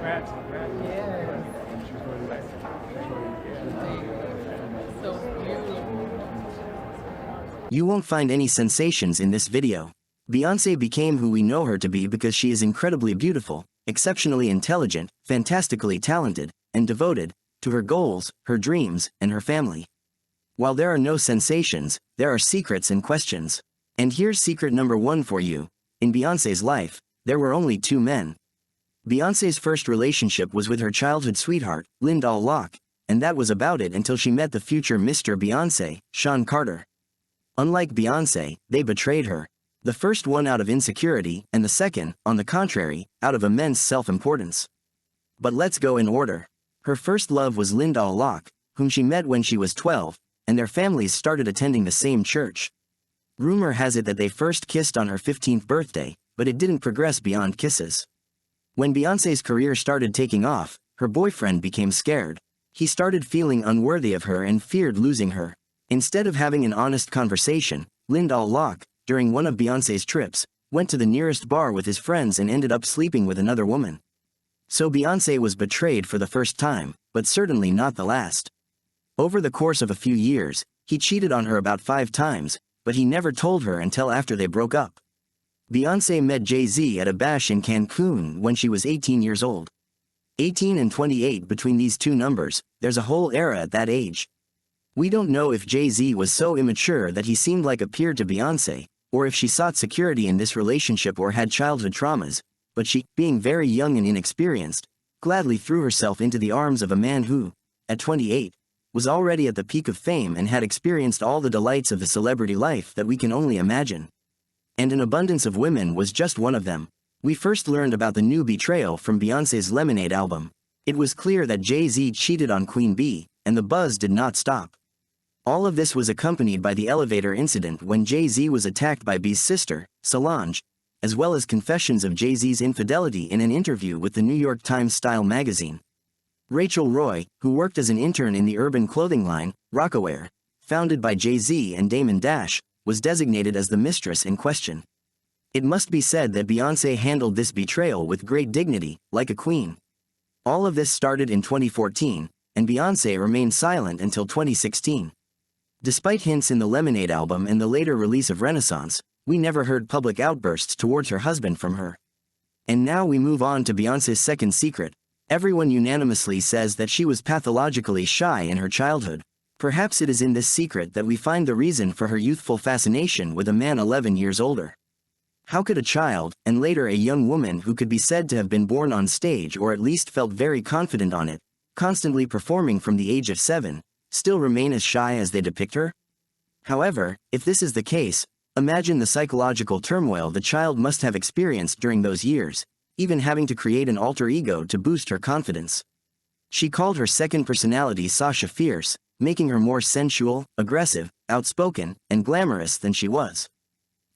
Yes. So beautiful. You won't find any sensations in this video. Beyoncé became who we know her to be because she is incredibly beautiful, exceptionally intelligent, fantastically talented, and devoted to her goals, her dreams, and her family. While there are no sensations, there are secrets and questions. And here's secret number one for you. In Beyoncé's life, there were only two men. Beyoncé's first relationship was with her childhood sweetheart, Lyndall Locke, and that was about it until she met the future Mr. Beyoncé, Sean Carter. Unlike Beyoncé, they betrayed her. The first one out of insecurity, and the second, on the contrary, out of immense self-importance. But let's go in order. Her first love was Lyndall Locke, whom she met when she was 12, and their families started attending the same church. Rumor has it that they first kissed on her 15th birthday, but it didn't progress beyond kisses. When Beyoncé's career started taking off, her boyfriend became scared. He started feeling unworthy of her and feared losing her. Instead of having an honest conversation, Lyndall Locke, during one of Beyoncé's trips, went to the nearest bar with his friends and ended up sleeping with another woman. So Beyoncé was betrayed for the first time, but certainly not the last. Over the course of a few years, he cheated on her about 5 times, but he never told her until after they broke up. Beyoncé met Jay-Z at a bash in Cancun when she was 18 years old. 18 and 28, between these two numbers, there's a whole era at that age. We don't know if Jay-Z was so immature that he seemed like a peer to Beyoncé, or if she sought security in this relationship or had childhood traumas, but she, being very young and inexperienced, gladly threw herself into the arms of a man who, at 28, was already at the peak of fame and had experienced all the delights of the celebrity life that we can only imagine. And an abundance of women was just one of them. We first learned about the new betrayal from Beyoncé's Lemonade album. It was clear that Jay-Z cheated on Queen Bee, and the buzz did not stop. All of this was accompanied by the elevator incident when Jay-Z was attacked by B's sister, Solange, as well as confessions of Jay-Z's infidelity in an interview with the New York Times Style magazine. Rachel Roy, who worked as an intern in the urban clothing line, Rocawear, founded by Jay-Z and Damon Dash, was designated as the mistress in question. It must be said that Beyoncé handled this betrayal with great dignity, like a queen. All of this started in 2014, and Beyoncé remained silent until 2016. Despite hints in the Lemonade album and the later release of Renaissance, we never heard public outbursts towards her husband from her. And now we move on to Beyoncé's second secret. Everyone unanimously says that she was pathologically shy in her childhood. Perhaps it is in this secret that we find the reason for her youthful fascination with a man 11 years older. How could a child, and later a young woman who could be said to have been born on stage or at least felt very confident on it, constantly performing from the age of 7, still remain as shy as they depict her? However, if this is the case, imagine the psychological turmoil the child must have experienced during those years, even having to create an alter ego to boost her confidence. She called her second personality Sasha Fierce, making her more sensual, aggressive, outspoken, and glamorous than she was.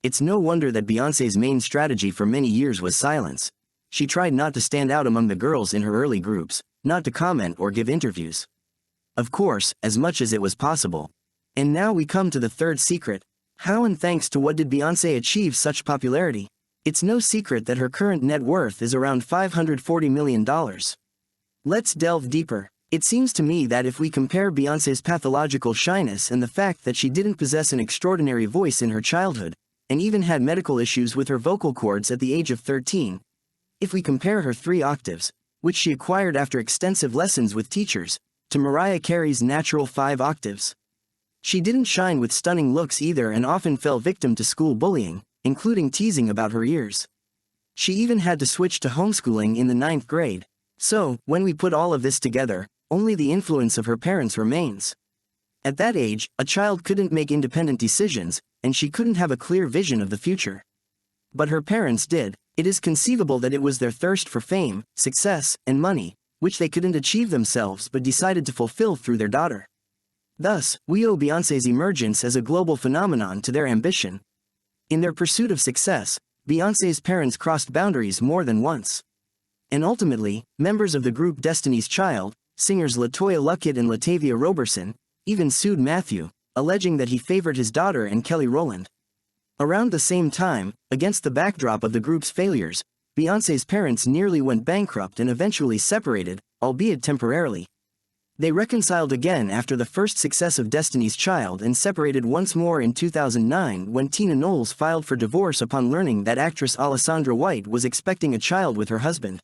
It's no wonder that Beyoncé's main strategy for many years was silence. She tried not to stand out among the girls in her early groups, not to comment or give interviews. Of course, as much as it was possible. And now we come to the third secret. How and thanks to what did Beyoncé achieve such popularity? It's no secret that her current net worth is around $540 million. Let's delve deeper. It seems to me that if we compare Beyoncé's pathological shyness and the fact that she didn't possess an extraordinary voice in her childhood, and even had medical issues with her vocal cords at the age of 13, if we compare her 3 octaves, which she acquired after extensive lessons with teachers, to Mariah Carey's natural 5 octaves. She didn't shine with stunning looks either and often fell victim to school bullying, including teasing about her ears. She even had to switch to homeschooling in the 9th grade. So, when we put all of this together, only the influence of her parents remains. At that age, a child couldn't make independent decisions, and she couldn't have a clear vision of the future. But her parents did. It is conceivable that it was their thirst for fame, success, and money, which they couldn't achieve themselves but decided to fulfill through their daughter. Thus, we owe Beyoncé's emergence as a global phenomenon to their ambition. In their pursuit of success, Beyoncé's parents crossed boundaries more than once. And ultimately, members of the group Destiny's Child, singers LaToya Luckett and Latavia Roberson, even sued Matthew, alleging that he favored his daughter and Kelly Rowland. Around the same time, against the backdrop of the group's failures, Beyoncé's parents nearly went bankrupt and eventually separated, albeit temporarily. They reconciled again after the first success of Destiny's Child and separated once more in 2009 when Tina Knowles filed for divorce upon learning that actress Alessandra White was expecting a child with her husband.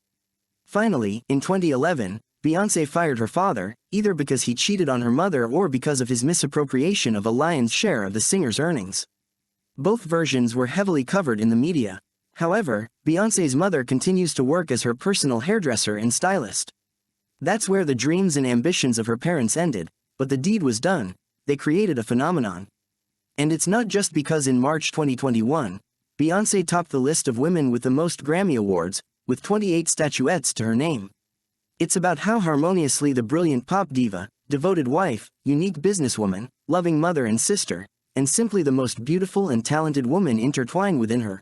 Finally, in 2011, Beyoncé fired her father, either because he cheated on her mother or because of his misappropriation of a lion's share of the singer's earnings. Both versions were heavily covered in the media. However, Beyoncé's mother continues to work as her personal hairdresser and stylist. That's where the dreams and ambitions of her parents ended, but the deed was done. They created a phenomenon. And it's not just because in March 2021, Beyoncé topped the list of women with the most Grammy Awards, with 28 statuettes to her name. It's about how harmoniously the brilliant pop diva, devoted wife, unique businesswoman, loving mother and sister, and simply the most beautiful and talented woman intertwine within her.